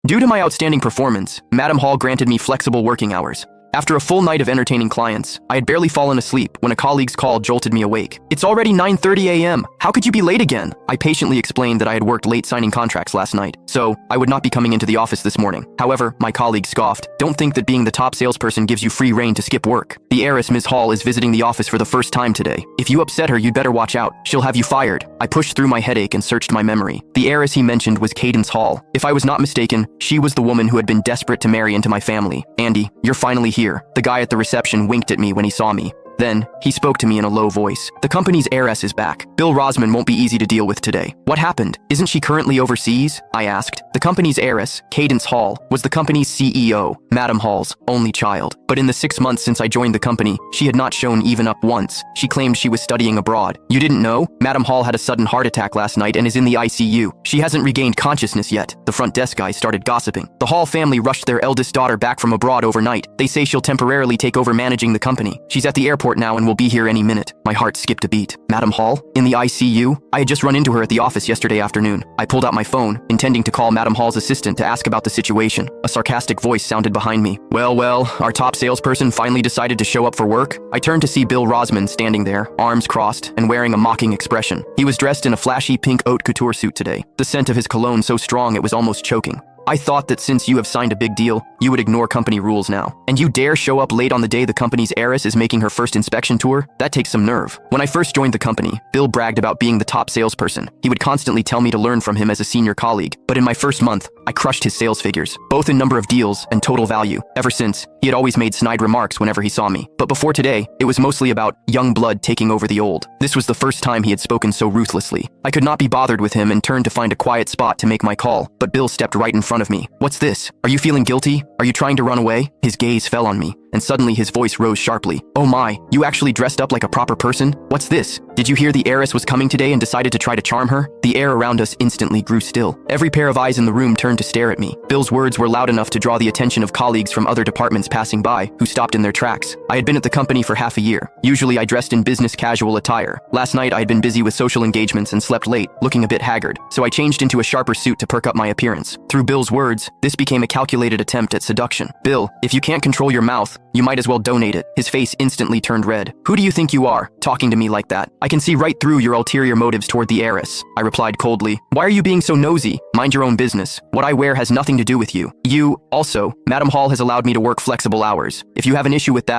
Due to my outstanding performance, Madam Hall granted me flexible working hours. After a full night of entertaining clients, I had barely fallen asleep when a colleague's call jolted me awake. "It's already 9:30 a.m. How could you be late again?" I patiently explained that I had worked late signing contracts last night, so I would not be coming into the office this morning. However, my colleague scoffed. "Don't think that being the top salesperson gives you free rein to skip work. The heiress, Ms. Hall, is visiting the office for the first time today. If you upset her, you'd better watch out. She'll have you fired." I pushed through my headache and searched my memory. The heiress he mentioned was Cadence Hall. If I was not mistaken, she was the woman who had been desperate to marry into my family. "Andy, you're finally here." The guy at the reception winked at me when he saw me. Then, he spoke to me in a low voice. "The company's heiress is back. Bill Rosman won't be easy to deal with today." "What happened? Isn't she currently overseas?" I asked. The company's heiress, Cadence Hall, was the company's CEO, Madam Hall's only child. But in the 6 months since I joined the company, she had not shown even up once. She claimed she was studying abroad. "You didn't know? Madam Hall had a sudden heart attack last night and is in the ICU. She hasn't regained consciousness yet." The front desk guy started gossiping. "The Hall family rushed their eldest daughter back from abroad overnight. They say she'll temporarily take over managing the company. She's at the airport now and will be here any minute." My heart skipped a beat. Madam Hall? In the ICU? I had just run into her at the office yesterday afternoon. I pulled out my phone, intending to call Madam Hall's assistant to ask about the situation. A sarcastic voice sounded behind me. Well, our top salesperson finally decided to show up for work?" I turned to see Bill Rosman standing there, arms crossed, and wearing a mocking expression. He was dressed in a flashy pink haute couture suit today, the scent of his cologne so strong it was almost choking. "I thought that since you have signed a big deal, you would ignore company rules now. And you dare show up late on the day the company's heiress is making her first inspection tour? That takes some nerve." When I first joined the company, Bill bragged about being the top salesperson. He would constantly tell me to learn from him as a senior colleague. But in my first month, I crushed his sales figures, both in number of deals and total value. Ever since, he had always made snide remarks whenever he saw me. But before today, it was mostly about young blood taking over the old. This was the first time he had spoken so ruthlessly. I could not be bothered with him and turned to find a quiet spot to make my call, but Bill stepped right in front of me. "What's this? Are you feeling guilty? Are you trying to run away?" His gaze fell on me, and suddenly his voice rose sharply. "Oh my, you actually dressed up like a proper person? What's this? Did you hear the heiress was coming today and decided to try to charm her?" The air around us instantly grew still. Every pair of eyes in the room turned to stare at me. Bill's words were loud enough to draw the attention of colleagues from other departments passing by, who stopped in their tracks. I had been at the company for half a year. Usually I dressed in business casual attire. Last night I had been busy with social engagements and slept late, looking a bit haggard, so I changed into a sharper suit to perk up my appearance. Through Bill's words, this became a calculated attempt at seduction. "Bill, if you can't control your mouth, you might as well donate it." His face instantly turned red. "Who do you think you are, talking to me like that? I can see right through your ulterior motives toward the heiress." I replied coldly. "Why are you being so nosy? Mind your own business. What I wear has nothing to do with you." Also, Madam Hall has allowed me to work flexible hours. If you have an issue with that,